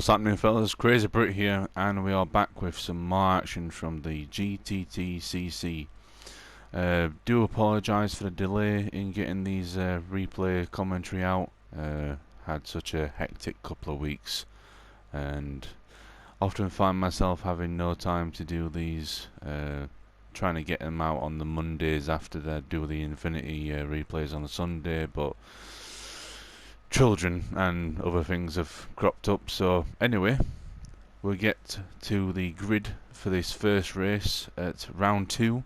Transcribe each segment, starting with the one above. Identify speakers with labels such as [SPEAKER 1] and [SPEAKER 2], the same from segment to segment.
[SPEAKER 1] What's happening, fellas? Crazy Brit here, and we are back with some more action from the GTTCC. Do apologise for the delay in getting these replay commentary out. Had such a hectic couple of weeks, and often find myself having no time to do these. Trying to get them out on the Mondays after they do the Infinity replays on a Sunday, but children and other things have cropped up. So anyway, we'll get to the grid for this first race at round 2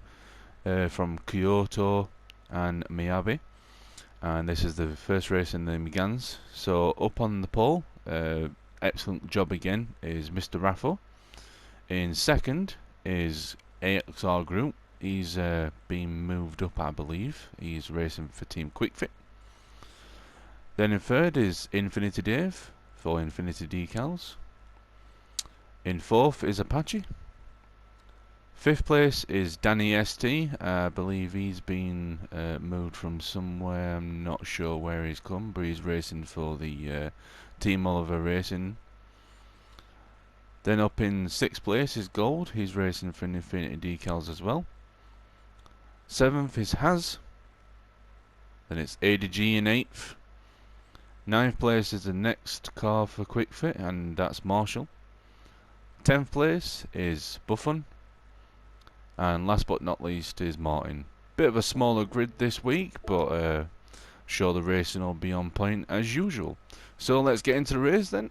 [SPEAKER 1] from Kyoto and Miyabi, and this is the first race in the Megans. So up on the pole, excellent job again, is Mr. Raffo. In second is AXR Group. He's been moved up, I believe. He's racing for Team QuickFit. Then in third is Infinity Dave for Infinity Decals. In fourth is Apache. Fifth place is Danny ST. I believe he's been moved from somewhere. I'm not sure where he's come, but he's racing for the Team Oliver Racing. Then up in sixth place is Gold. He's racing for Infinity Decals as well. Seventh is Haz. Then it's ADG in eighth. Ninth place is the next car for QuickFit, and that's Marshall. 10th place is Buffon. And last but not least is Martin. Bit of a smaller grid this week, but sure the racing will be on point as usual. So let's get into the race then.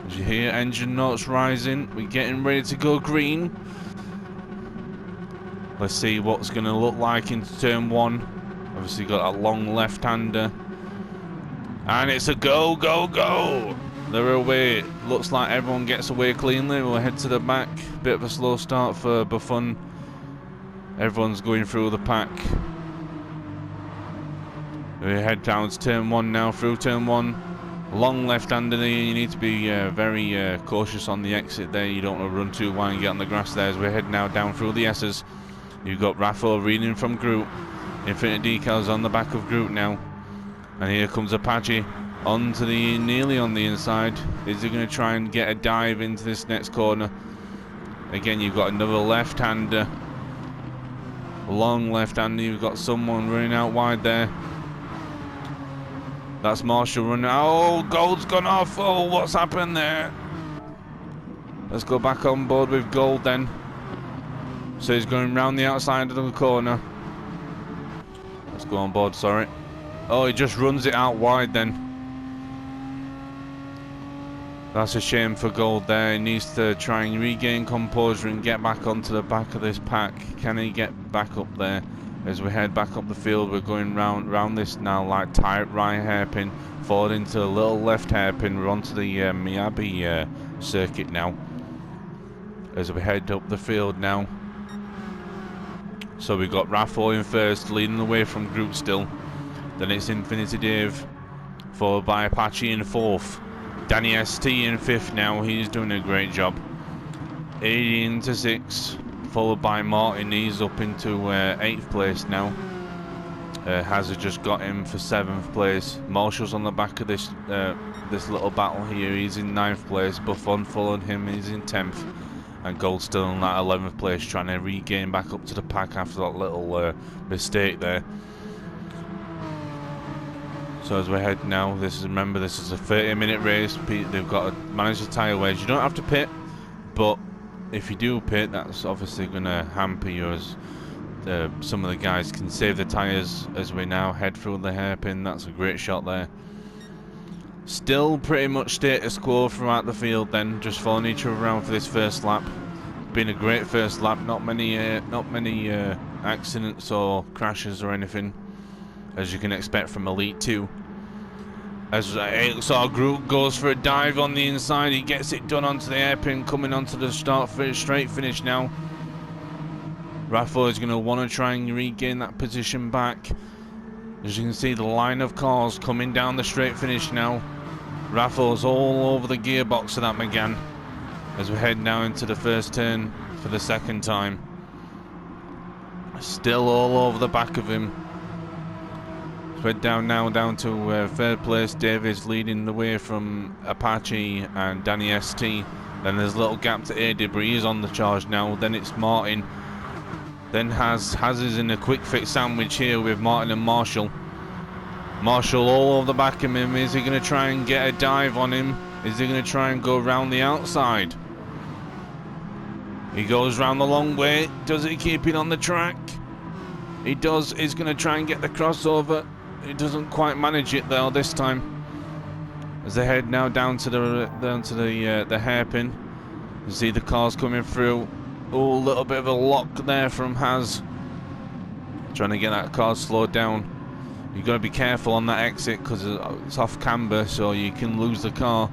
[SPEAKER 1] As you hear engine notes rising, we're getting ready to go green. Let's see what's going to look like into turn 1. Obviously got that long left-hander, and it's a go, go, go. They're away. Looks like everyone gets away cleanly. We'll head to the back. Bit of a slow start for Buffon. Everyone's going through the pack. We head down to turn 1 now, through turn 1. Long left-hander there. You need to be very cautious on the exit there. You don't want to run too wide and get on the grass there. As we head now down through the S's. You've got Raffo reading from Group. Infinity Decals on the back of Group now, and here comes Apache onto the nearly on the inside. Is he going to try and get a dive into this next corner? Again, you've got another left-hander, long left-hander. You've got someone running out wide there. That's Marshall running. Oh, Gold's gone off. Oh, what's happened there? Let's go back on board with Gold then. So he's going round the outside of the corner. Let's go on board, sorry. Oh, he just runs it out wide then. That's a shame for Gold there. He needs to try and regain composure and get back onto the back of this pack. Can he get back up there? As we head back up the field, we're going round this now like tight right hairpin, forward into a little left hairpin. We're onto the Miyabi circuit now. As we head up the field now. So we've got Raffo in first, leading the way from Group still. Then it's Infinity Dave, followed by Apache in fourth. Danny ST in fifth now, he's doing a great job. 80 into sixth, followed by Martin, he's up into 8th place now. Hazard just got him for 7th place. Marshall's on the back of this little battle here, he's in 9th place. Buffon followed him, he's in 10th. And Gold still in that 11th place, trying to regain back up to the pack after that little mistake there. So as we head now, remember this is a 30-minute race. They've got to manage the tyre wedge. You don't have to pit, but if you do pit, that's obviously going to hamper you, as some of the guys can save the tyres as we now head through the hairpin. That's a great shot there. Still pretty much status quo throughout the field then, just following each other around for this first lap. Been a great first lap, not many accidents or crashes or anything, as you can expect from Elite 2. As AXR Group goes for a dive on the inside, he gets it done onto the hairpin, coming onto the straight finish now. Raffo is going to want to try and regain that position back. As you can see, the line of cars coming down the straight finish now. Raffo's all over the gearbox of that Megane as we head now into the first turn for the second time. Still all over the back of him. We're down now, down to third place. David's leading the way from Apache and Danny ST. Then there's a little gap to AD, but he is on the charge now. Then it's Martin. Then Haz is in a quick fit sandwich here with Martin and Marshall. Marshall all over the back of him. Is he going to try and get a dive on him? Is he going to try and go around the outside? He goes round the long way. Does he keep it on the track? He does. He's going to try and get the crossover. He doesn't quite manage it though this time. As they head now down to the hairpin, you see the cars coming through. Oh, a little bit of a lock there from Haz. Trying to get that car slowed down. You've got to be careful on that exit because it's off camber, so you can lose the car.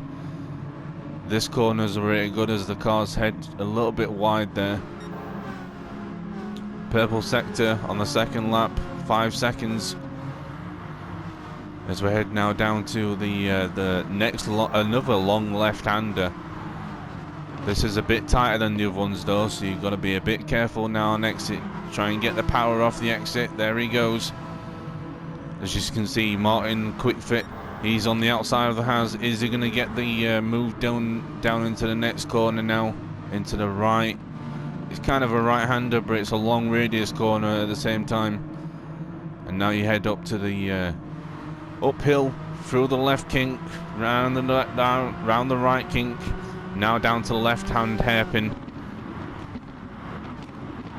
[SPEAKER 1] This corner's really good as the cars head a little bit wide there. Purple sector on the second lap, 5 seconds. As we head now down to the next another long left-hander. This is a bit tighter than the other ones though, so you've got to be a bit careful now on exit. Try and get the power off the exit. There he goes. As you can see, Martin quick fit. He's on the outside of the Haz. Is he going to get the move down into the next corner now? Into the right. It's kind of a right-hander, but it's a long radius corner at the same time. And now you head up to the uphill through the left kink, round the right kink. Now down to the left-hand hairpin.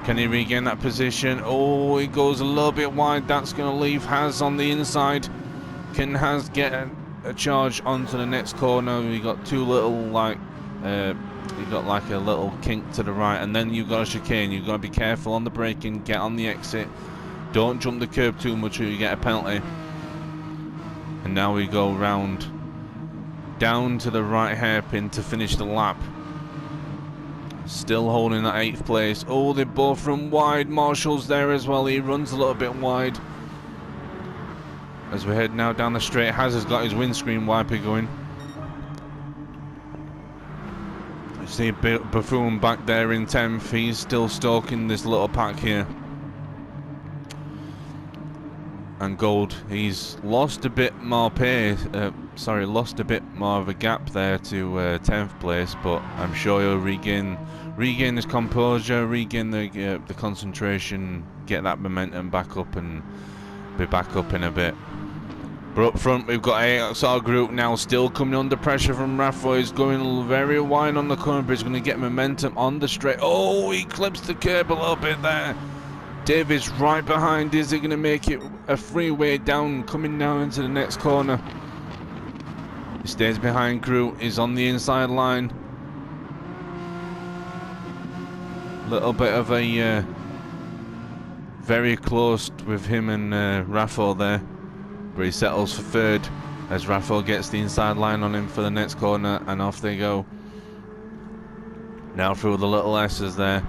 [SPEAKER 1] Can he regain that position? Oh, he goes a little bit wide. That's going to leave Haz on the inside. Can Haz get a charge onto the next corner? We got two little you got like a little kink to the right, and then you've got a chicane. You've got to be careful on the braking. Get on the exit. Don't jump the curb too much or you get a penalty. And now we go round down to the right hairpin to finish the lap. Still holding that 8th place. Oh, they both run wide. Marshall's there as well. He runs a little bit wide. As we head now down the straight, Haz has got his windscreen wiper going. You see Buffoon back there in 10th. He's still stalking this little pack here. And Gold, he's lost a bit more pace. Lost a bit more of a gap there to 10th place, but I'm sure he'll regain his composure, regain the concentration, get that momentum back up, and be back up in a bit. But up front, we've got AXR Group now still coming under pressure from Rafa. He's going very wide on the corner, but he's going to get momentum on the straight. Oh, he clips the curb a little bit there. David's right behind. Is he going to make it a freeway down, coming down into the next corner? He stays behind Groot. He's on the inside line. Little bit of a very close with him and Raffle there, but he settles for 3rd as Raffle gets the inside line on him for the next corner, and off they go. Now through the little S's there,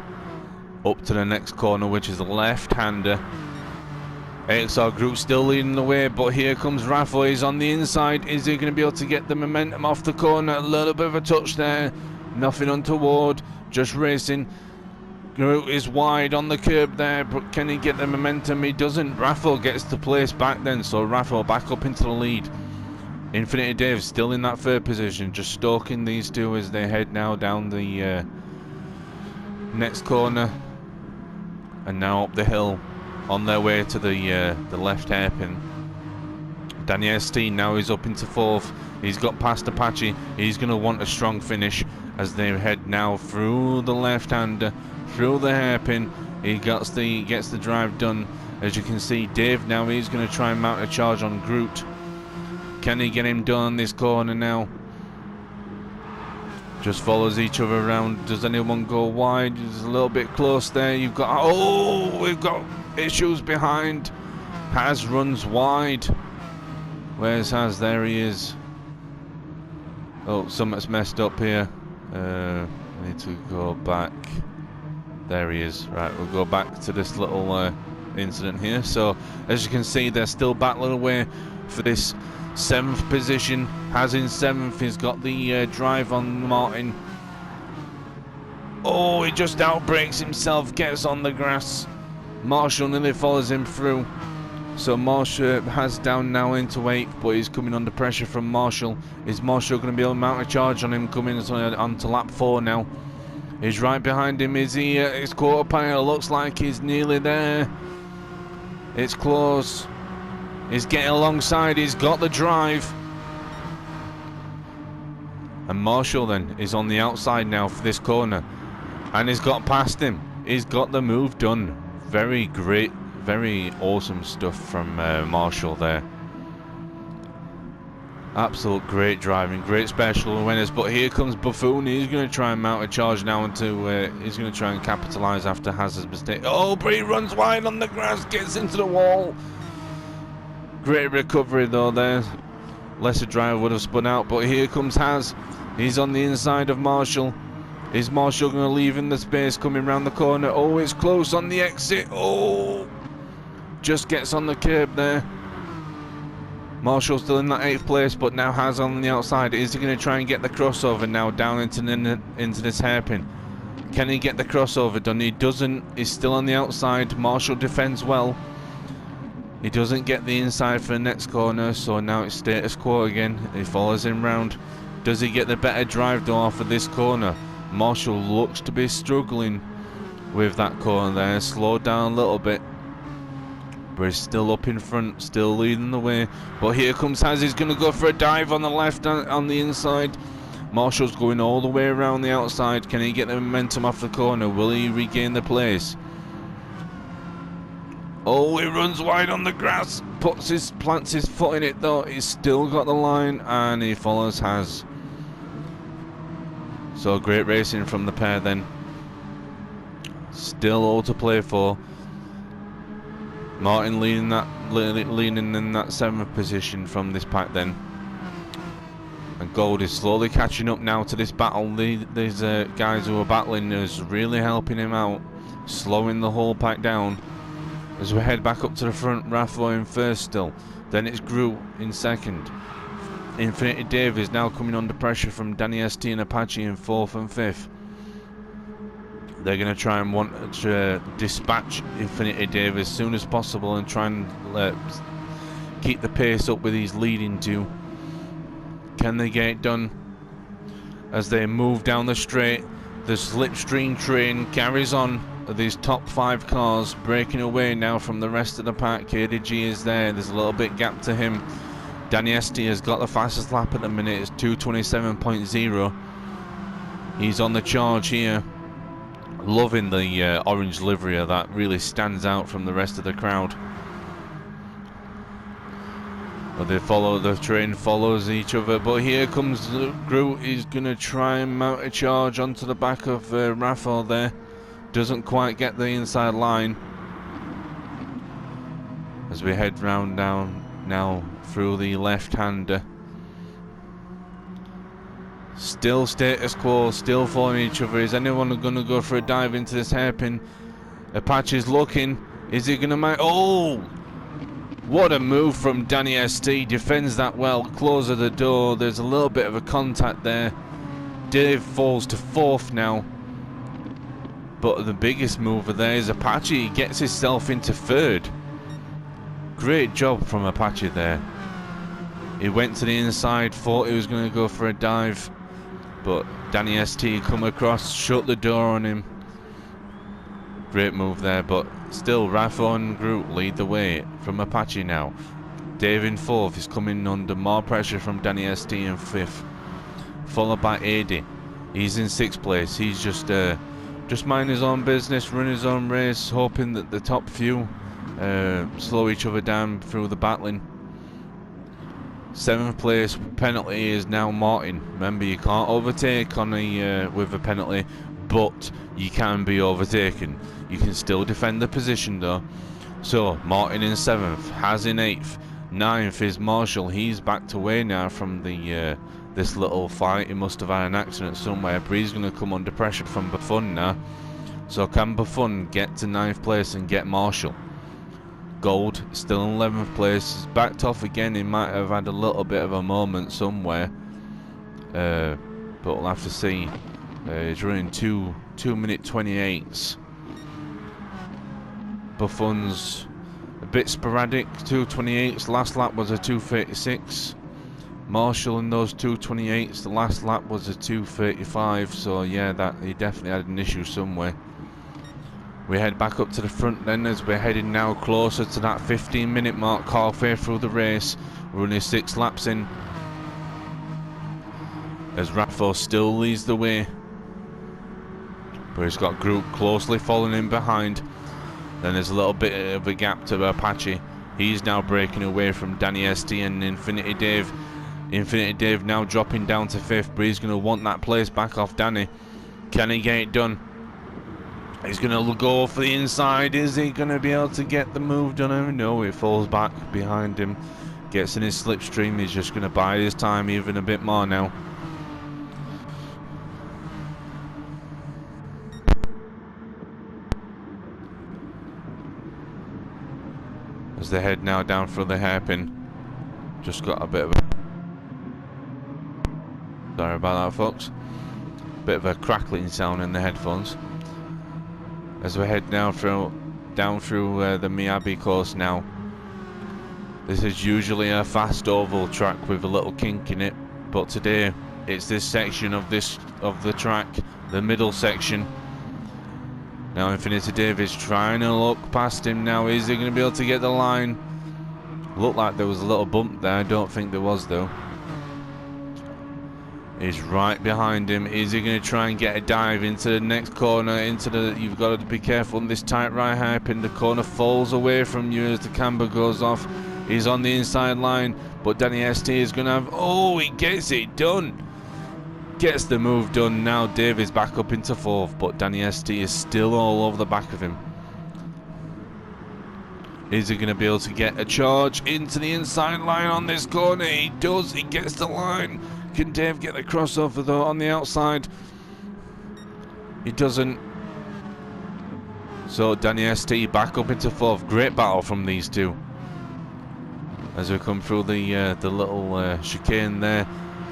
[SPEAKER 1] up to the next corner, which is a left-hander. AXR Group still leading the way, but here comes Raffle. He's on the inside. Is he going to be able to get the momentum off the corner? A little bit of a touch there. Nothing untoward. Just racing. Groot is wide on the curb there, but can he get the momentum? He doesn't. Raffle gets the place back then, so Raffle back up into the lead. Infinity Dave still in that 3rd position, just stalking these two as they head now down the next corner. And now up the hill on their way to the left hairpin. Danny ST now is up into 4th. He's got past Apache. He's going to want a strong finish as they head now through the left-hander, through the hairpin. He gets the drive done. As you can see, Dave now, he's going to try and mount a charge on Groot. Can he get him done on this corner now? Just follows each other around. Does anyone go wide? It's a little bit close there. You've got, oh, we've got issues behind. Haz runs wide. Where's Haz? There he is. Oh, something's messed up here. I need to go back. There he is. Right, we'll go back to this little incident here. So, as you can see, they're still battling away for this 7th position. Haz in 7th. He's got the drive on Martin. Oh, he just outbrakes himself, gets on the grass. Marshall nearly follows him through. So Marshall has down now into 8th, but he's coming under pressure from Marshall. Is Marshall going to be able to mount a charge on him coming onto lap 4 now? He's right behind him. Is he his quarter panel? Looks like he's nearly there. It's close. He's getting alongside. He's got the drive. And Marshall then is on the outside now for this corner. And he's got past him. He's got the move done. Very great, very awesome stuff from Marshall there. Absolute great driving, great special awareness. But here comes Buffoon. He's going to try and mount a charge now into. He's going to try and capitalise after Hazard's mistake. Oh, but he runs wide on the grass, gets into the wall. Great recovery though there. Lesser driver would have spun out, but here comes Haz. He's on the inside of Marshall. Is Marshall going to leave in the space coming round the corner? Oh, it's close on the exit. Oh, just gets on the curb there. Marshall's still in that 8th place, but now Haz on the outside. Is he going to try and get the crossover now down into this hairpin? Can he get the crossover done? He doesn't. He's still on the outside. Marshall defends well. He doesn't get the inside for the next corner, so now it's status quo again. He follows him round. Does he get the better drive though for this corner? Marshall looks to be struggling with that corner there. Slowed down a little bit, but he's still up in front, still leading the way. But here comes Haz. He's going to go for a dive on the left on the inside. Marshall's going all the way around the outside. Can he get the momentum off the corner? Will he regain the place? Oh, he runs wide on the grass, plants his foot in it though. He's still got the line and he follows Haz. So great racing from the pair then. Still all to play for. Martin leading in that 7th position from this pack then. And Gold is slowly catching up now to this battle. These guys who are battling is really helping him out, slowing the whole pack down. As we head back up to the front, Raffo in first still. Then it's Groot in second. Infinity Dave is now coming under pressure from Danny ST and Apache in 4th and 5th. They're going to try and want to dispatch Infinity Dave as soon as possible and try and keep the pace up with these leading two. Can they get it done? As they move down the straight, the slipstream train carries on. These top 5 cars breaking away now from the rest of the pack. KDG is there. There's a little bit gap to him. Danny ST has got the fastest lap at the minute. It's 2:27.0. He's on the charge here. Loving the orange livery. That really stands out from the rest of the crowd. But the train follows each other. But here comes Groot. He's going to try and mount a charge onto the back of Raffo there. Doesn't quite get the inside line. As we head round down now through the left-hander. Still status quo, still following each other. Is anyone going to go for a dive into this hairpin? Apache's looking. Is he going to make... Oh! What a move from Danny ST. Defends that well. Closes the door. There's a little bit of a contact there. Dave falls to 4th now. But the biggest mover there is Apache. He gets himself into 3rd. Great job from Apache there. He went to the inside, thought he was going to go for a dive. But Danny ST come across, shut the door on him. Great move there, but still Raffo and Groot lead the way from Apache now. Dave in 4th is coming under more pressure from Danny ST in 5th. Followed by AD. He's in 6th place. He's just mind his own business, run his own race, hoping that the top few slow each other down through the battling. 7th place penalty is now Martin. Remember, you can't overtake on with a penalty, but you can be overtaken. You can still defend the position though. So Martin in 7th, Haz in 8th, 9th is Marshall. He's backed away now from the this little fight. He must have had an accident somewhere, but he's going to come under pressure from Buffon now. So can Buffon get to 9th place and get Marshall? Gold still in 11th place. He's backed off again. He might have had a little bit of a moment somewhere, but we'll have to see. He's running 2:28. Buffon's bit sporadic. 228s. Last lap was a 236. Marshall in those 228s. The last lap was a 235. So yeah, that he definitely had an issue somewhere. We head back up to the front then as we're heading now closer to that 15-minute mark, halfway through the race. We're only 6 laps in. As Raffo still leads the way. But he's got Group closely following him behind. Then there's a little bit of a gap to Apache. He's now breaking away from Danny ST and Infinity Dave. Infinity Dave now dropping down to 5th, but he's going to want that place back off Danny. Can he get it done? He's going to go for the inside. Is he going to be able to get the move done? No, it falls back behind him. Gets in his slipstream. He's just going to bide his time even a bit more now. As they head now down through the hairpin. Just got a bit of a... Sorry about that, folks. Bit of a crackling sound in the headphones. As we head now down through the Miyabi course now. This is usually a fast oval track with a little kink in it, but today it's this section of the track, the middle section. Now Infinity Dave is trying to look past him now. Is he going to be able to get the line? Looked like there was a little bump there. I don't think there was though. He's right behind him. Is he going to try and get a dive into the next corner? You've got to be careful on this tight right hairpin. The corner falls away from you as the camber goes off. He's on the inside line, but Danny ST is going to have... Oh, he gets it done. Gets the move done. Now Dave is back up into 4th, but Danny ST is still all over the back of him. Is he going to be able to get a charge into the inside line on this corner? He does. He gets the line. Can Dave get the crossover though on the outside? He doesn't. So Danny ST back up into 4th. Great battle from these two. As we come through the little chicane there.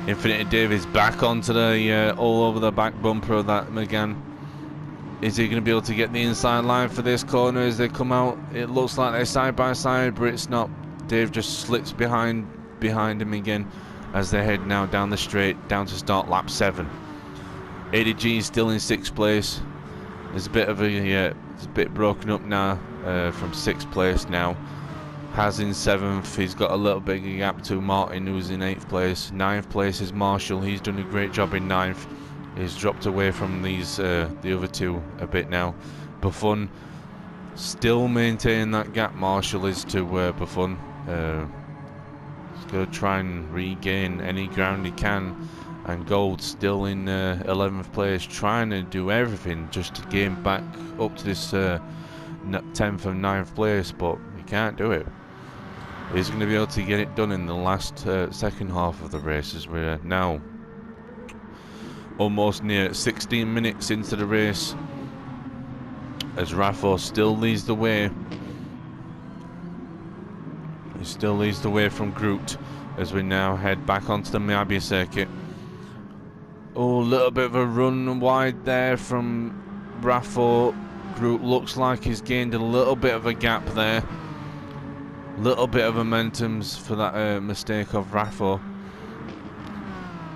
[SPEAKER 1] Infinity Dave is back onto the all over the back bumper of that Megane. Is he going to be able to get the inside line for this corner as they come out? It looks like they're side by side, but it's not. Dave just slips behind him again as they head now down the straight, down to start lap 7. ADG is still in 6th place. There's a bit of it's a bit broken up now from 6th place now. Has in 7th. He's got a little bigger gap to Martin, who's in 8th place. 9th place is Marshall. He's done a great job in 9th. He's dropped away from these the other two a bit now. Buffon still maintaining that gap. Marshall is to Buffon. He's going to try and regain any ground he can. And Gold still in 11th place, trying to do everything just to gain back up to this 10th and 9th place, but he can't do it. He's going to be able to get it done in the last second half of the race, as we're now almost near 16 minutes into the race, as Raffo still leads the way. He still leads the way from Groot as we now head back onto the Miyabi circuit. Oh, a little bit of a run wide there from Raffo. Groot looks like he's gained a little bit of a gap there. Little bit of momentum for that mistake of Raffo.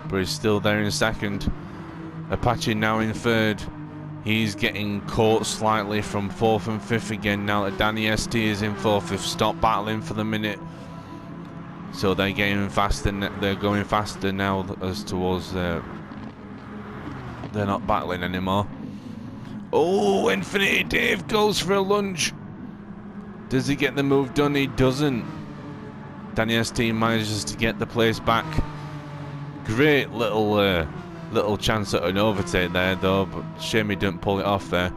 [SPEAKER 1] But he's still there in 2nd. Apache now in 3rd. He's getting caught slightly from 4th and 5th again now that Danny ST is in 4th. They've stopped battling for the minute. So they're getting faster. They're going faster now as towards they're not battling anymore. Oh, Infinity Dave goes for a lunge. Does he get the move done? He doesn't. Danny ST manages to get the place back. Great little chance at an overtake there though, but shame he didn't pull it off there.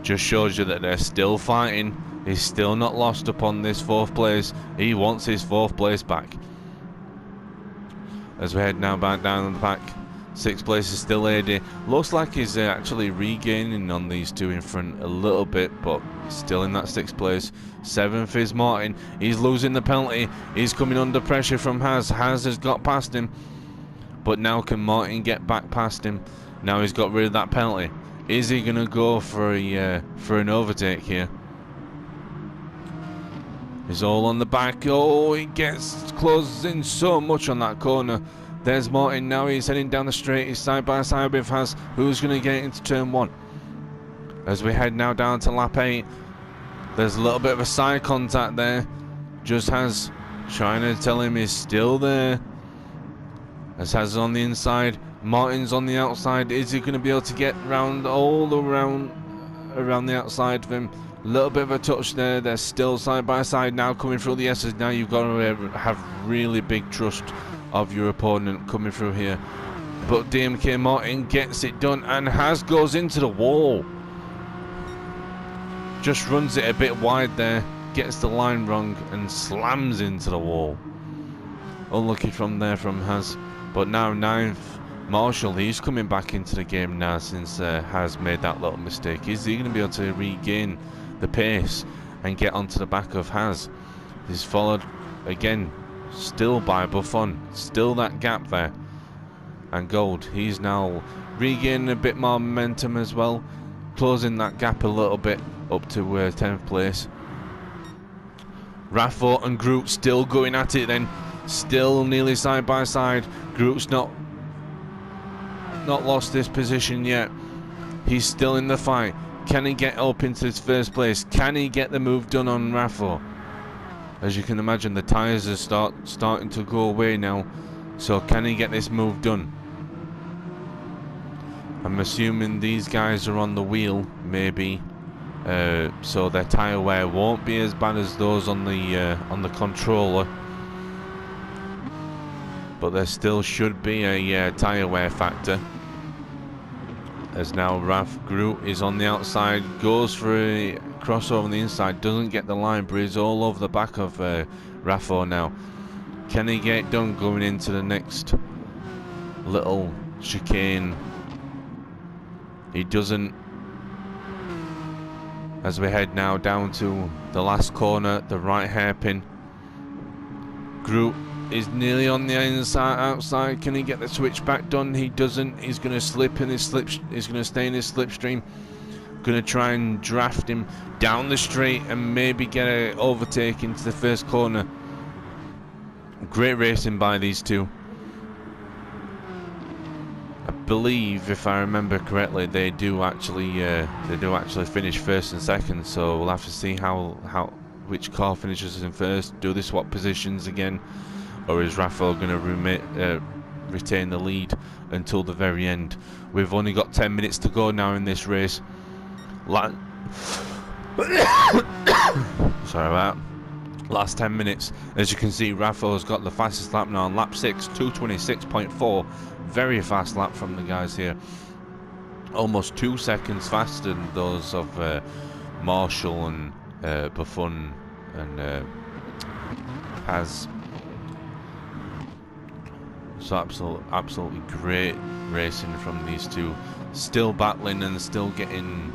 [SPEAKER 1] Just shows you that they're still fighting. He's still not lost upon this 4th place. He wants his 4th place back. As we head now back down the back. 6th place is still AD. Looks like he's actually regaining on these two in front a little bit, but still in that 6th place. 7th is Martin. He's losing the penalty. He's coming under pressure from Haz. Haz has got past him. But now can Martin get back past him? Now he's got rid of that penalty. Is he going to go for an overtake here? He's all on the back. Oh, he gets closes in so much on that corner. There's Martin now. He's heading down the straight. He's side by side with Has. Who's going to get into turn 1? As we head now down to lap 8. There's a little bit of a side contact there. Just Has trying to tell him he's still there. As Has is on the inside. Martin's on the outside. Is he going to be able to get round all around the outside of him? A little bit of a touch there. They're still side by side now, coming through the S's. Now you've got to have really big trust of your opponent coming through here. But DMK Martin gets it done, and Has goes into the wall. Just runs it a bit wide there, gets the line wrong, and slams into the wall. Unlucky from there from Has. But now 9th, Marshall, he's coming back into the game now since Has made that little mistake. Is he going to be able to regain the pace and get onto the back of Has? He's followed again, still by Buffon, still that gap there. And Gold, he's now regaining a bit more momentum as well, closing that gap a little bit up to 10th place. Raffo and Groot still going at it then, still nearly side by side. Groot's not lost this position yet. He's still in the fight. Can he get up into his first place? Can he get the move done on Raffo? As you can imagine, the tyres are starting to go away now. So can he get this move done? I'm assuming these guys are on the wheel, maybe. So their tyre wear won't be as bad as those on the controller. But there still should be a tyre wear factor. As now Groot is on the outside, goes for a crossover on the inside, doesn't get the line, but he's all over the back of Raffo now. Can he get it done going into the next little chicane? He doesn't. As we head now down to the last corner, the right hairpin. Groot is nearly on the inside, outside. Can he get the switch back done? He doesn't. He's going to slip in his slip. He's going to stay in his slipstream. Going to try and draft him down the straight and maybe get an overtake into the first corner. Great racing by these two. I believe, if I remember correctly, they do actually finish first and second. So we'll have to see which car finishes in first. Do they swap positions again? Or is Raffo going to retain the lead until the very end? We've only got 10 minutes to go now in this race. Sorry about that. Last 10 minutes. As you can see, Raffo's got the fastest lap now on lap 6, 2:26.4. Very fast lap from the guys here. Almost 2 seconds faster than those of Marshall and Buffon and Has. So absolutely great racing from these two. Still battling and still getting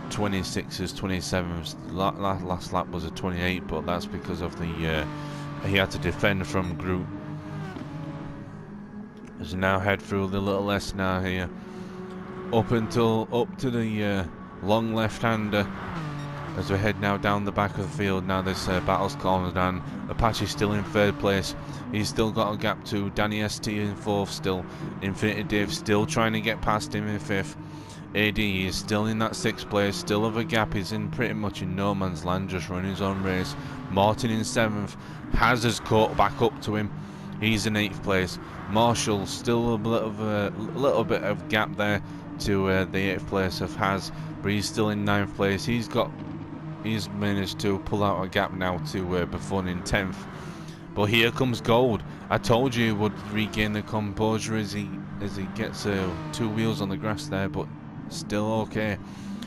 [SPEAKER 1] 26s, 27s. Last lap was a 28, but that's because of the he had to defend from Groot. As we now head through the little S now here, up to the long left-hander. As we head now down the back of the field, now this battle's calmed down. Apache's still in 3rd place. He's still got a gap to Danny ST in 4th still. Infinity Dave still trying to get past him in 5th. AD is still in that 6th place, still have a gap. He's in pretty much in no man's land, just running his own race. Martin in 7th. Has caught back up to him. He's in 8th place. Marshall still a little bit of gap there to the 8th place of Has, but he's still in 9th place. He's managed to pull out a gap now to Buffon in 10th. But here comes Gold. I told you he would regain the composure as he gets 2 wheels on the grass there, but still okay.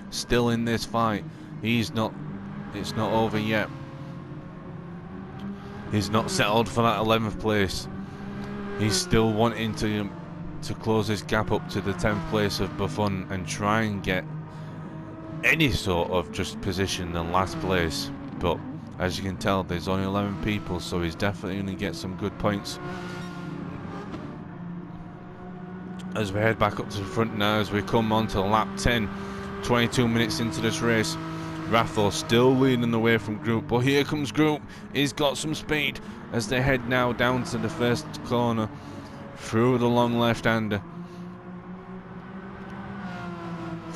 [SPEAKER 1] Still in this fight. It's not over yet. He's not settled for that 11th place. He's still wanting to close his gap up to the 10th place of Buffon and try and get any sort of just position in last place. But as you can tell, there's only 11 people, so he's definitely going to get some good points. As we head back up to the front now, as we come on to lap 10, 22 minutes into this race, Raffo still leading the way from Group, but here comes Group. He's got some speed as they head now down to the first corner through the long left-hander.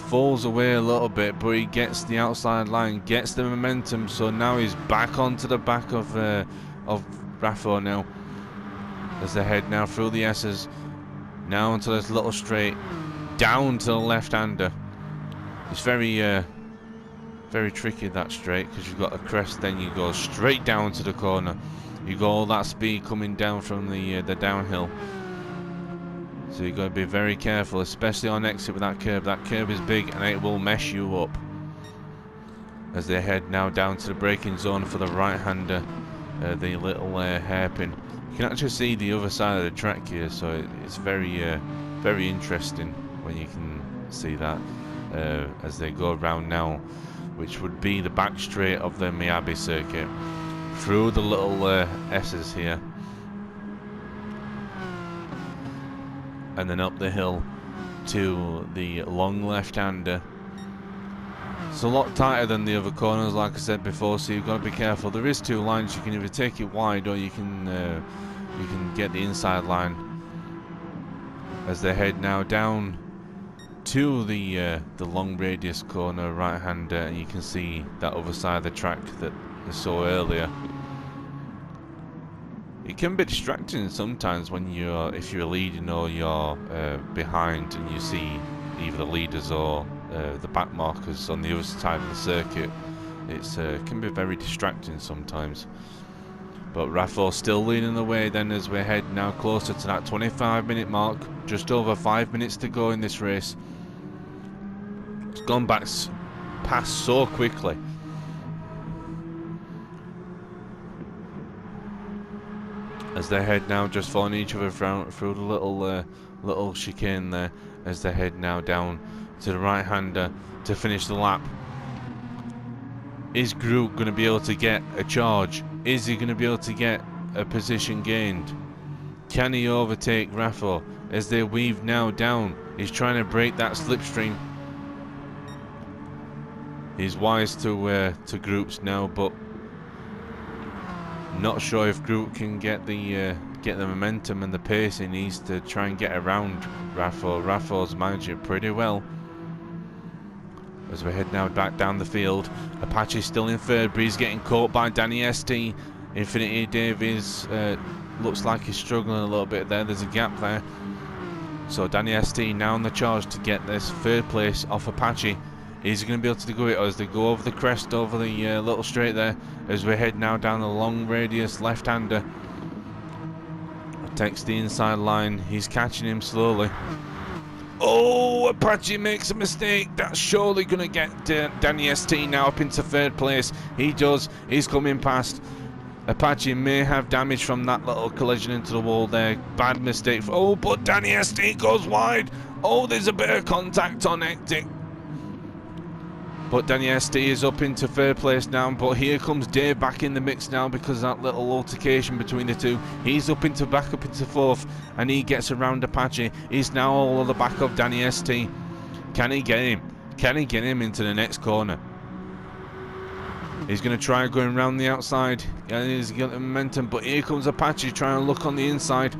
[SPEAKER 1] Falls away a little bit, but he gets the outside line, gets the momentum, so now he's back onto the back of Raffo now as they head now through the S's, now into this little straight down to the left-hander. It's very tricky, that straight, because you've got a crest, then you go straight down to the corner. You got all that speed coming down from the downhill, so you've got to be very careful, especially on exit with that curb. That curb is big and it will mess you up. As they head now down to the braking zone for the right-hander, the little hairpin. You can actually see the other side of the track here, so it's very interesting when you can see that as they go around now, which would be the back straight of the Miyabi circuit, through the little S's here, and then up the hill to the long left-hander. It's a lot tighter than the other corners, like I said before, so you've got to be careful. There is two lines. You can either take it wide or you can get the inside line. As they head now down to the long radius corner right-hander, and you can see that other side of the track that I saw earlier. It can be distracting sometimes when if you're leading or you're behind and you see either the leaders or the back markers on the other side of the circuit. It can be very distracting sometimes. But Raffo still leading the way then as we head now closer to that 25-minute mark. Just over 5 minutes to go in this race. It's gone past so quickly. As they head now just following each other through the little chicane there, as they head now down to the right-hander to finish the lap. Is Group going to be able to get a charge? Is he going to be able to get a position gained? Can he overtake Raffo as they weave now down? He's trying to break that slipstream. He's wise to Groups now, but not sure if Group can get the momentum and the pace he needs to try and get around Raffo. Raffo's managed it pretty well. As we head now back down the field, Apache still in third, but he's getting caught by Danny ST. Infinity Davies looks like he's struggling a little bit there. There's a gap there. So Danny ST now on the charge to get this third place off Apache. Is he going to be able to do it, or as they go over the crest, over the little straight there, as we head now down the long radius left-hander. Takes the inside line. He's catching him slowly. Oh, Apache makes a mistake. That's surely going to get Danny ST now up into third place. He does. He's coming past. Apache may have damage from that little collision into the wall there. Bad mistake. Oh, but Danny ST goes wide. Oh, there's a bit of contact on Hectic. But Danny ST is up into third place now, but here comes Dave back in the mix now because of that little altercation between the two. He's back up into fourth, and he gets around Apache. He's now all on the back of Danny ST. Can he get him? Can he get him into the next corner? He's going to try going around the outside. Yeah, he's got the momentum, but here comes Apache trying to look on the inside.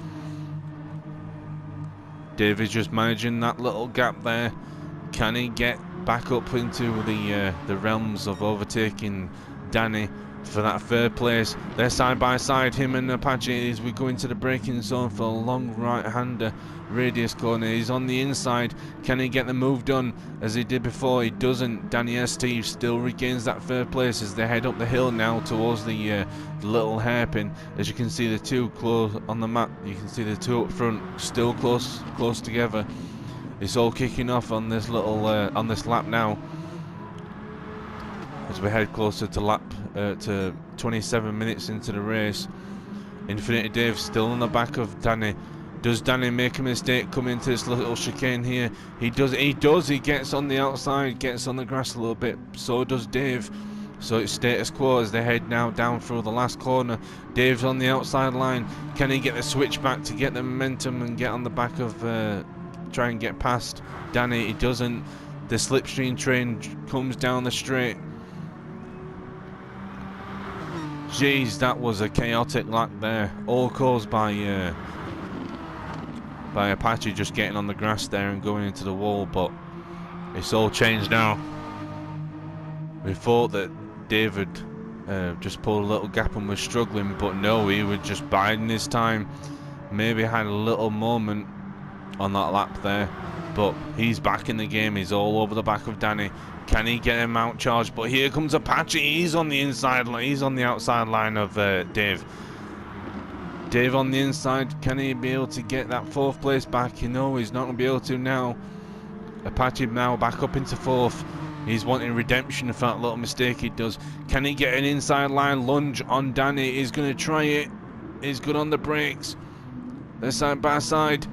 [SPEAKER 1] Dave is just managing that little gap there. Can he get back up into the realms of overtaking Danny for that third place? They're side by side, him and Apache, as we go into the braking zone for a long right-hander radius corner. He's on the inside. Can he get the move done as he did before? He doesn't. Danny ST still regains that third place as they head up the hill now towards the little hairpin. As you can see, the two close on the map. You can see the two up front still close together. It's all kicking off on this little on this lap now, as we head closer to 27 minutes into the race. Infinity Dave still on the back of Danny. Does Danny make a mistake coming into this little chicane here? He does. He gets on the outside, gets on the grass a little bit. So does Dave. So it's status quo as they head now down through the last corner. Dave's on the outside line. Can he get the switch back to get the momentum and get on the back of try and get past Danny? He doesn't. The slipstream train comes down the straight Jeez, that was a chaotic lap there, all caused by Apache just getting on the grass there and going into the wall, but it's all changed now. We thought that David just pulled a little gap and was struggling, but no, he was just biding his time. Maybe had a little moment on that lap there, but he's back in the game. He's all over the back of Danny. Can he get him out charged? But here comes Apache. He's on the inside line. He's on the outside line of Dave. Dave on the inside. Can he be able to get that 4th place back? You know, he's not going to be able to now. Apache now back up into 4th. He's wanting redemption for that little mistake he does. Can he get an inside line lunge on Danny? He's going to try it. He's good on the brakes. They're side by side.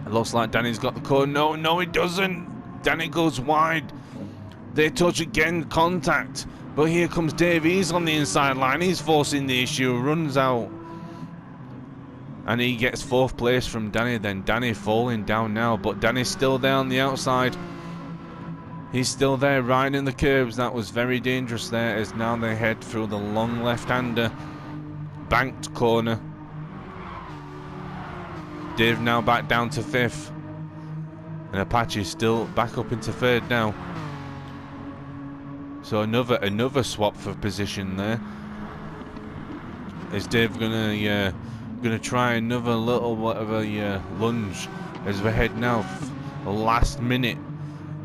[SPEAKER 1] It looks like Danny's got the code. No, he doesn't. Danny goes wide. They touch again, contact. But here comes Dave. He's on the inside line. He's forcing the issue. Runs out. And he gets 4th place from Danny. Then Danny falling down now. But Danny's still there on the outside. He's still there riding the curbs. That was very dangerous there, as now they head through the long left-hander. Banked corner. Dave now back down to 5th. And Apache still back up into 3rd now. So another swap for position there. Is Dave gonna try another little whatever lunge as we head now? Last minute.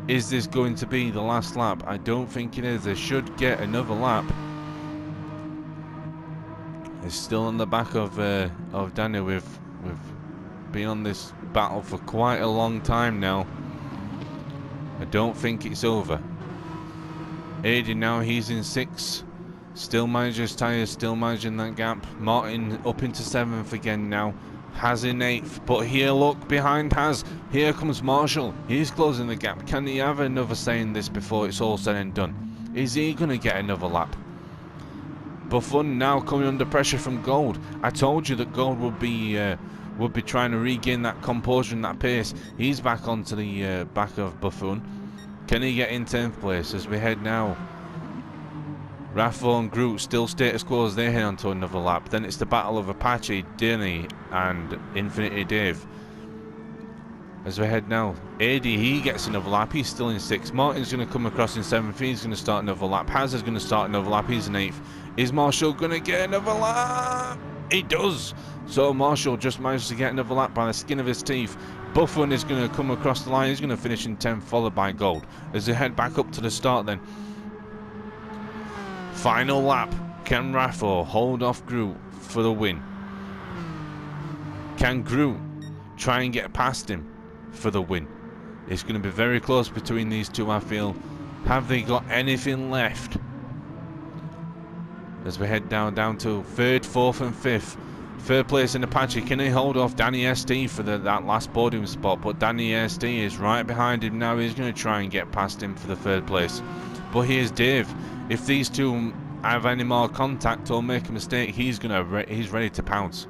[SPEAKER 1] Is this going to be the last lap? I don't think it is. They should get another lap. It's still on the back of Danny. We've been on this battle for quite a long time now. I don't think it's over. Aidy now, he's in 6th. Still manages tyres, still managing that gap. Martin up into 7th again now. Has in 8th, but here look behind Has. Here comes Marshall. He's closing the gap. Can he have another say in this before it's all said and done? Is he going to get another lap? Buffon now coming under pressure from Gold. I told you that Gold would be trying to regain that composure and that pace. He's back onto the back of Buffon. Can he get in 10th place as we head now? Raffo and Groot still status quo as they head onto another lap. Then it's the battle of Apache, Danny and Infinity Dave. As we head now, AD, he gets another lap. He's still in 6th. Martin's going to come across in 7th. He's going to start another lap. Hazard's going to start another lap. He's in 8th. Is Marshall going to get another lap? He does. So Marshall just managed to get another lap by the skin of his teeth. Buffon is going to come across the line. He's going to finish in 10th, followed by Gold. As they head back up to the start then. Final lap. Can Raffo hold off Groot for the win? Can Groot try and get past him for the win? It's going to be very close between these two, I feel. Have they got anything left? As we head down to 3rd, 4th and 5th. 3rd place in Apache. Can he hold off Danny ST for that last podium spot? But Danny ST is right behind him now. He's going to try and get past him for the 3rd place. But here's Dave. If these two have any more contact or make a mistake, he's ready to pounce.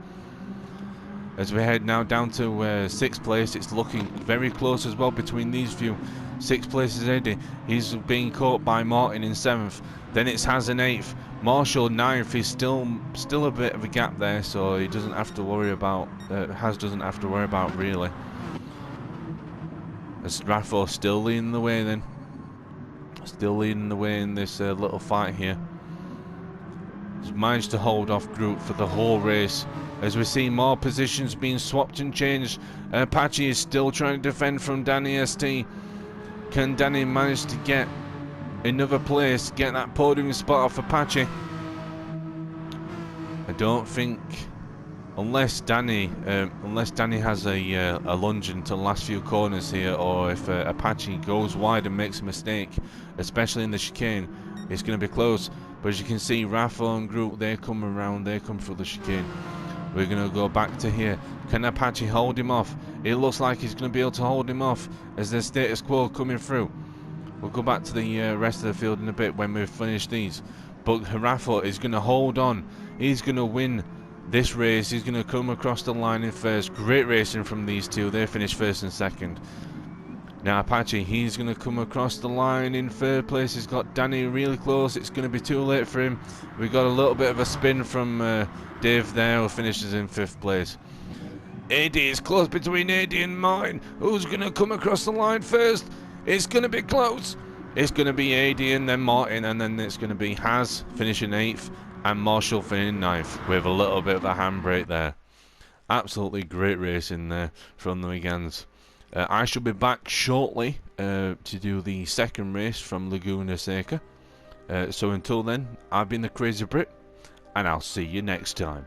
[SPEAKER 1] As we head now down to 6th place, it's looking very close as well between these few. 6th place is Eddie. He's being caught by Martin in 7th. Then it's Has in 8th. Marshall 9th. He's still a bit of a gap there, so he doesn't have to worry about. Has doesn't have to worry about really. As Raffo still leading the way then. Still leading the way in this little fight here. He's managed to hold off Groot for the whole race. As we see more positions being swapped and changed. Apache is still trying to defend from Danny ST. Can Danny manage to get another place, get that podium spot off Apache? I don't think, unless Danny has a lunge into the last few corners here, or if Apache goes wide and makes a mistake, especially in the chicane, it's going to be close. But as you can see, Raffo and Groot, they come around, they come through the chicane. We're going to go back to here. Can Apache hold him off? It looks like he's going to be able to hold him off as there's status quo coming through. We'll go back to the rest of the field in a bit when we've finished these. But Raffo is going to hold on. He's going to win this race. He's going to come across the line in 1st. Great racing from these two. They finished 1st and 2nd. Now Apache, he's going to come across the line in third place. He's got Danny really close. It's going to be too late for him. We got a little bit of a spin from Dave there, who finishes in 5th place. AD is close between AD and Martin. Who's going to come across the line first? It's going to be close. It's going to be AD and then Martin, and then it's going to be Haz finishing 8th and Marshall finishing 9th with a little bit of a handbrake there. Absolutely great racing there from the Wiggins. I shall be back shortly to do the second race from Laguna Seca. So until then, I've been the Crazy Brit, and I'll see you next time.